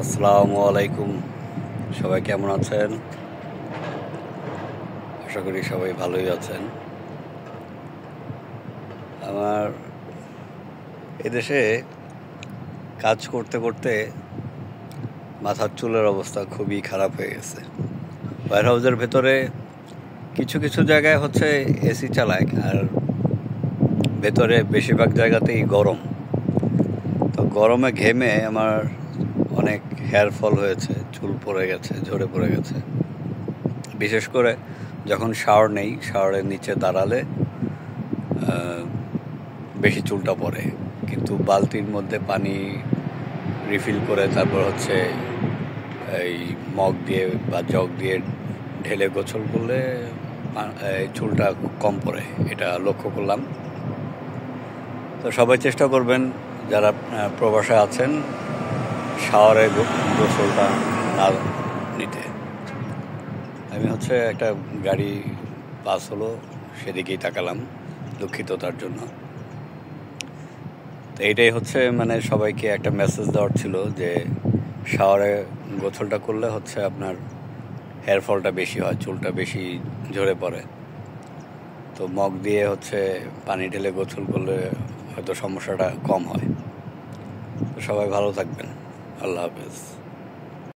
আসসালামু আলাইকুম। সবাই কেমন আছেন? আশা করি সবাই ভালোই আছেন। আমার এদেশে কাজ করতে করতে মাথার চুলের অবস্থা খুবই খারাপ হয়ে গেছে। ওয়্যার হাউসের ভেতরে কিছু কিছু জায়গায় হচ্ছে এসি চালায়, আর ভেতরে বেশিরভাগ জায়গাতেই গরম। তো গরমে ঘেমে আমার অনেক হেয়ার ফল হয়েছে, চুল পড়ে গেছে, ঝরে পড়ে গেছে। বিশেষ করে যখন শাওয়ার নেই, শাওয়ারের নিচে দাঁড়ালে বেশি চুলটা পড়ে। কিন্তু বালতির মধ্যে পানি রিফিল করে তারপর হচ্ছে এই মগ দিয়ে বা জগ দিয়ে ঢেলে গোসল করলে চুলটা কম পড়ে, এটা লক্ষ্য করলাম। তো সবাই চেষ্টা করবেন যারা প্রবাসে আছেন শাওয়ারে গোসলটা না নিতে। আমি হচ্ছে একটা গাড়ি পাস হলো, সেদিকেই তাকালাম, দুঃখিত তার জন্য। তো এইটাই হচ্ছে মানে সবাইকে একটা মেসেজ দেওয়ার ছিল যে শাওয়ারে গোসলটা করলে হচ্ছে আপনার হেয়ার ফলটা বেশি হয়, চুলটা বেশি ঝরে পড়ে। তো মগ দিয়ে হচ্ছে পানি ঢেলে গোসল করলে হয়তো সমস্যাটা কম হয়। তো সবাই ভালো থাকবেন। আল্লাহ হাফেজ।